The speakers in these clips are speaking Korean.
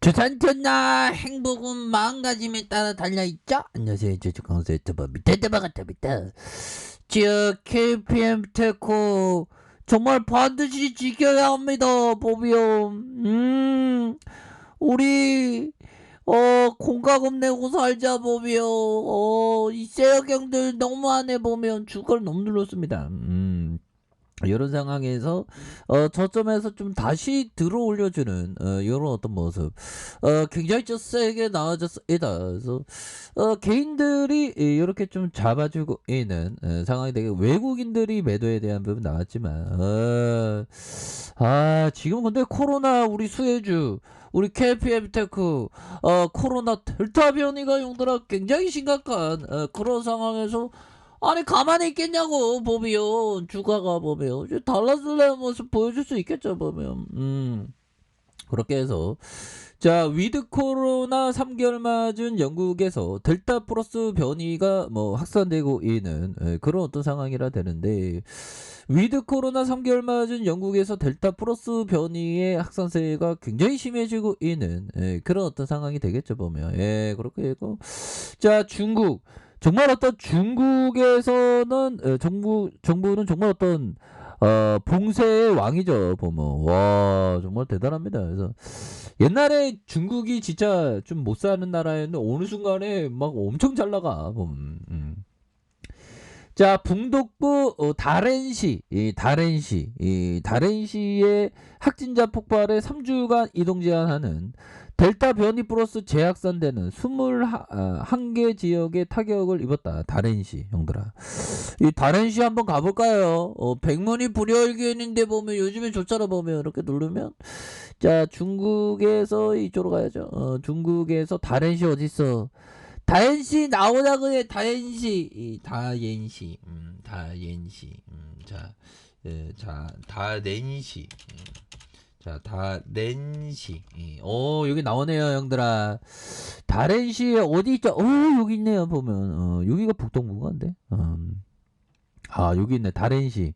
주산전나 행복은 마음가짐에 따라 달려있죠. 안녕하세요. 저주강사 유튜버 미테드바가타입니다. 저 KPM 테코 정말 반드시 지켜야 합니다. 보면 우리 공과금 내고 살자. 보면 이 세력형들 너무하네. 보면 주가를 너무 눌렀습니다. 이런 상황에서 저점에서 좀 다시 들어 올려주는 이런 어떤 모습 굉장히 좀 세게 나와졌습니다. 그래서 개인들이 이렇게 좀 잡아주고 있는 상황이 되게, 외국인들이 매도에 대한 부분 나왔지만 지금 근데 코로나 우리 수혜주 우리 KPM 테크 코로나 델타 변이가 용들아 굉장히 심각한 그런 상황에서 아니 가만히 있겠냐고. 보면 주가가 보면 이제 달라질래 모습 보여줄 수 있겠죠. 보면 그렇게 해서 자, 위드 코로나 3개월 맞은 영국에서 델타 플러스 변이가 뭐 확산되고 있는 그런 어떤 상황이라 되는데, 위드 코로나 3개월 맞은 영국에서 델타 플러스 변이의 확산세가 굉장히 심해지고 있는 그런 어떤 상황이 되겠죠. 보면 그렇게 하고, 자, 중국 정말 어떤 중국에서는 정부는 정말 어떤 봉쇄의 왕이죠. 보면 와 정말 대단합니다. 그래서 옛날에 중국이 진짜 좀 못 사는 나라였는데 어느 순간에 막 엄청 잘 나가. 보면 자, 북독부 다렌시의 확진자 폭발에 3주간 이동 제한하는 델타 변이 플러스 재확산되는 21개 지역에 타격을 입었다. 다렌시 형들아, 이 다렌시 한번 가볼까요? 백문이 불여일견인데 보면 요즘에 조차로 보면 이렇게 누르면, 자, 중국에서 이쪽으로 가야죠. 중국에서 다렌시 어딨어? 다엔시 나오자 그래. 다엔시 다렌시 여기 나오네요 형들아. 다렌시 어디 있죠? 여기 있네요. 보면 여기가 북동부가인데 여기 있네. 다렌시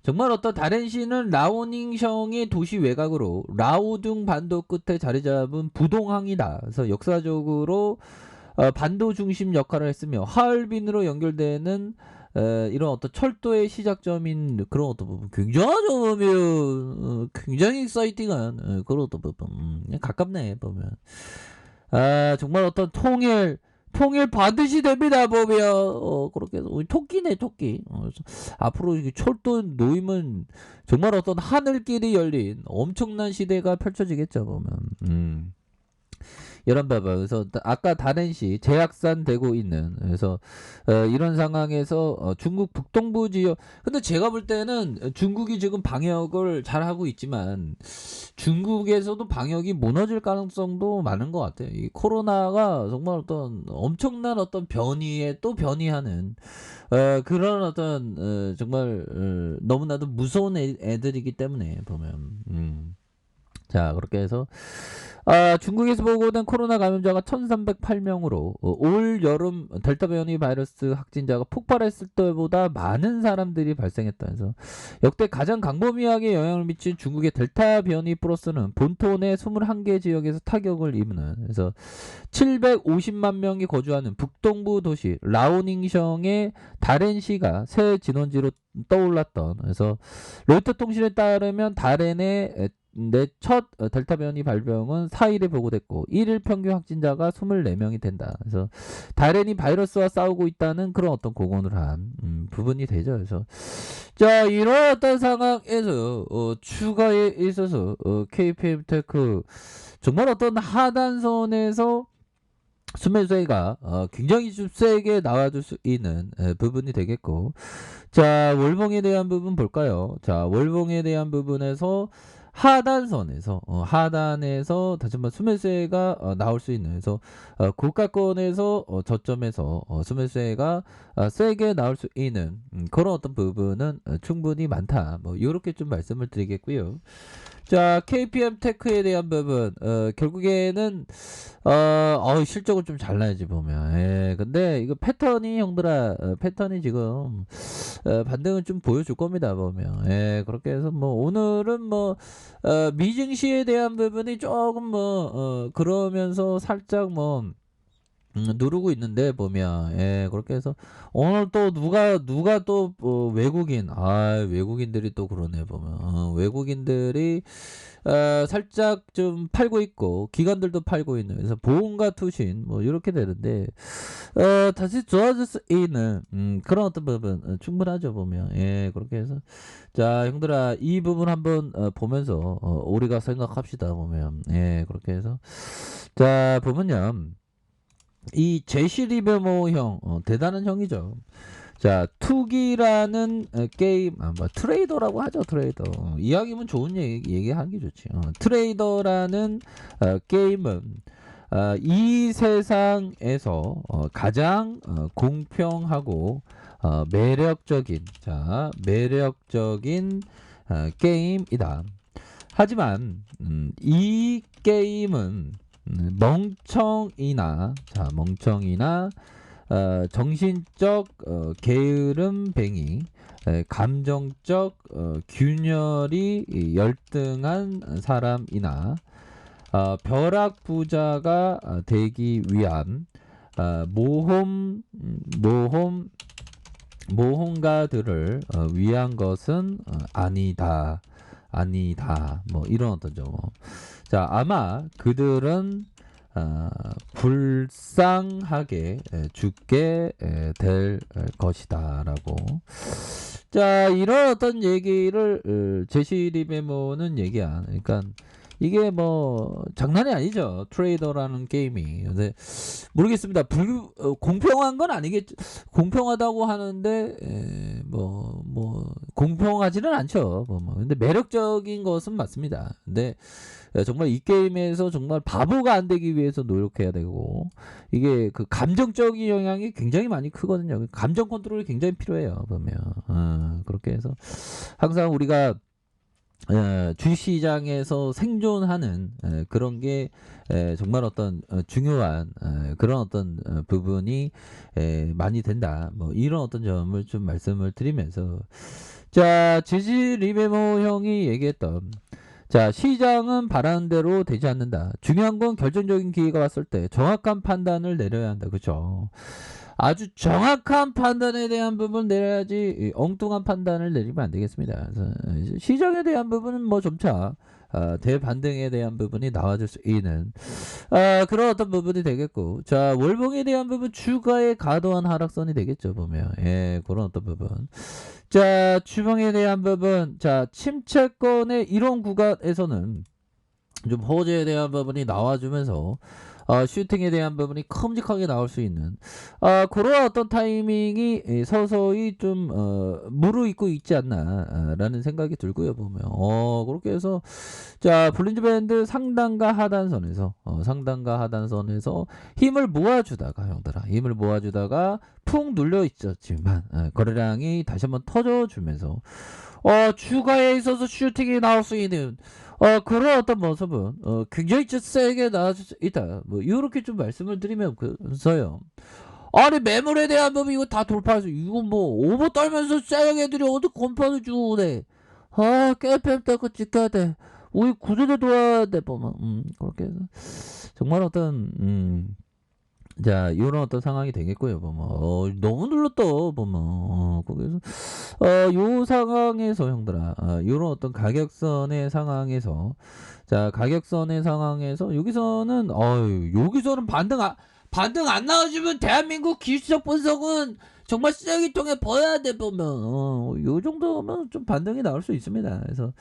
정말 어떤 다렌시는 라오닝성의 도시 외곽으로 라오둥 반도 끝에 자리 잡은 부동항이다. 그래서 역사적으로 반도 중심 역할을 했으며 하얼빈으로 연결되는 이런 어떤 철도의 시작점인 그런 어떤 부분, 굉장하죠. 보면 굉장히 익사이팅한 그런 어떤 부분, 가깝네. 보면 정말 어떤 통일 반드시 됩니다. 보면 그렇게 해서 우리 토끼네. 토끼. 앞으로 철도 놓이면 정말 어떤 하늘길이 열린 엄청난 시대가 펼쳐지겠죠. 보면 이런 봐봐. 그래서 아까 다렌시 재확산되고 있는, 그래서 이런 상황에서 중국 북동부 지역, 근데 제가 볼 때는 중국이 지금 방역을 잘 하고 있지만 중국에서도 방역이 무너질 가능성도 많은 것 같아요. 이 코로나가 정말 어떤 엄청난 어떤 변이에 또 변이하는 그런 어떤 정말 너무나도 무서운 애들이기 때문에 보면 자, 그렇게 해서 중국에서 보고된 코로나 감염자가 1308명으로 올 여름 델타 변이 바이러스 확진자가 폭발했을 때보다 많은 사람들이 발생했다. 해서 역대 가장 광범위하게 영향을 미친 중국의 델타 변이 플러스는 본토 내 21개 지역에서 타격을 입는, 그래서 750만 명이 거주하는 북동부 도시 라오닝성의 다렌시가 새 진원지로 떠올랐던, 그래서 로이터 통신에 따르면 다렌의 첫 델타 변이 발병은 4일에 보고됐고 1일 평균 확진자가 24명이 된다. 그래서 다렌이 바이러스와 싸우고 있다는 그런 어떤 공언을 한 부분이 되죠. 그래서 자, 이런 어떤 상황에서 추가에 있어서 KPM 테크 정말 어떤 하단선에서 수매수가 굉장히 좀 세게 나와줄 수 있는 부분이 되겠고, 자, 월봉에 대한 부분 볼까요? 자, 월봉에 대한 부분에서 하단선에서 다시 한번 수매수가 나올 수 있는, 그래서 고가권에서 저점에서 수매수가 세게 나올 수 있는 그런 어떤 부분은 충분히 많다. 뭐 이렇게 좀 말씀을 드리겠고요. 자, KPM 테크에 대한 부분, 결국에는, 실적을 좀 잘 나야지, 보면. 예, 근데 이거 패턴이, 형들아, 패턴이 지금, 반등을 좀 보여줄 겁니다, 보면. 예, 그렇게 해서 뭐, 오늘은 뭐, 미증시에 대한 부분이 조금 뭐, 그러면서 살짝 뭐, 누르고 있는데 보면 예 그렇게 해서 오늘 또 누가 또 외국인 외국인들이 또 그러네 보면 외국인들이 살짝 좀 팔고 있고 기관들도 팔고 있는 그래서 보험과 투신 뭐 이렇게 되는데 다시 좋아질 수 있는 그런 어떤 부분 충분하죠 보면 예 그렇게 해서 자 형들아 이 부분 한번 보면서 우리가 생각합시다 보면 예 그렇게 해서 자 보면요 이 제시 리베모형 대단한 형이죠. 자 투기라는 게임 뭐 트레이더라고 하죠 트레이더 이왕이면 좋은 얘기하는 게 좋지 트레이더라는 게임은 이 세상에서 가장 공평하고 매력적인 게임이다. 하지만 이 게임은 멍청이나 정신적 게으름뱅이 감정적 균열이 열등한 사람이나 벼락부자가 되기 위한 모험가들을 위한 것은 아니다. 뭐 이런 어떤 점. 자 아마 그들은 불쌍하게 죽게 될 것이다 라고 자 이런 어떤 얘기를 제시 리베모는 얘기한 그러니까 이게 뭐 장난이 아니죠 트레이더라는 게임이 근데 모르겠습니다 공평한 건 아니겠죠 공평하다고 하는데 뭐 공평하지는 않죠 근데 매력적인 것은 맞습니다 근데 정말 이 게임에서 정말 바보가 안 되기 위해서 노력해야 되고 이게 그 감정적인 영향이 굉장히 많이 크거든요 감정 컨트롤이 굉장히 필요해요 보면 그렇게 해서 항상 우리가 주시장에서 생존하는 그런 게 정말 어떤 중요한 그런 어떤 부분이 많이 된다 뭐 이런 어떤 점을 좀 말씀을 드리면서 자 제시 리베모 형이 얘기했던 자 시장은 바라는 대로 되지 않는다 중요한 건 결정적인 기회가 왔을 때 정확한 판단을 내려야 한다 그쵸 아주 정확한 판단에 대한 부분 내려야지 엉뚱한 판단을 내리면 안 되겠습니다. 그래서 시장에 대한 부분은 뭐 점차 대반등에 대한 부분이 나와줄 수 있는 그런 어떤 부분이 되겠고 자 월봉에 대한 부분 주가의 과도한 하락선이 되겠죠 보면 예 그런 어떤 부분 자 주봉에 대한 부분 자 침체권의 이런 구간에서는 좀 호재에 대한 부분이 나와주면서 슈팅에 대한 부분이 큼직하게 나올 수 있는 그런 어떤 타이밍이 서서히 좀 무르익고 있지 않나 라는 생각이 들고요 보면 그렇게 해서 자 볼린저 밴드 상단과 하단선에서 힘을 모아주다가 형들아 힘을 모아주다가 푹 눌려 있었지만 거래량이 다시 한번 터져주면서 주가에 있어서 슈팅이 나올 수 있는 그런 어떤 모습은 굉장히 좀 세게 나아질 수 있다. 뭐 이렇게 좀 말씀을 드리면서요. 아니 매물에 대한 부분 이거 다 돌파해서 이거 뭐 오버 떨면서 쎄형 애들이 어디 건파도 주고 그래. 깨팸 떼고 지켜야 돼. 우리 구조대 도와야 돼 보면 그렇게 해서 정말 어떤 자, 이런 어떤 상황이 되겠고요, 보면. 너무 눌렀다, 보면. 거기서, 요 상황에서, 형들아, 요런 어떤 가격선의 상황에서, 자, 가격선의 상황에서, 여기서는 반등 안 나와주면 대한민국 기술적 분석은 정말 쓰레기통에 버려야 돼, 보면. 요 정도면 좀 반등이 나올 수 있습니다. 그래서,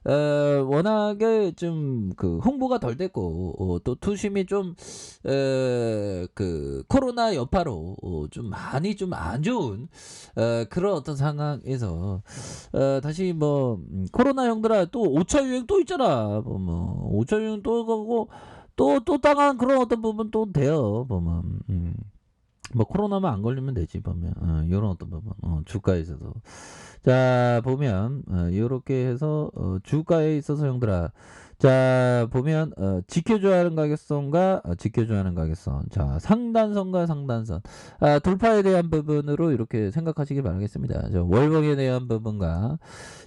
워낙에 좀 그 홍보가 덜 됐고 또 투심이 좀 그 코로나 여파로 좀 많이 좀 안 좋은 그런 어떤 상황에서 다시 뭐 코로나 형들아 또 5차 유행 또 있잖아 뭐 5차 유행 또 가고 또 당한 그런 어떤 부분 또 돼요 보면 뭐 코로나만 안 걸리면 되지 보면 요런 어떤 부분 주가에 있어서 자 보면 요렇게 해서 주가에 있어서 형들아 자 보면 지켜줘야 하는 가격선과 지켜줘야 하는 가격선 자 상단선과 상단선 돌파에 대한 부분으로 이렇게 생각하시기 바라겠습니다. 자, 월봉에 대한 부분과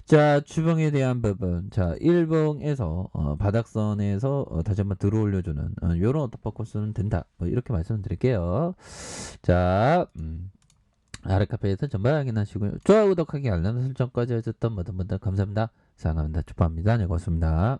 자 주봉에 대한 부분 자 일봉에서 바닥선에서 다시 한번 들어올려주는 요런 어떤 포커스는 된다 뭐 이렇게 말씀드릴게요. 자 아르카페에서 전반 확인하시고요. 좋아요 구독하기 알람 설정까지 해줬던 모든 분들 감사합니다. 사랑합니다. 축복합니다. 네 고맙습니다.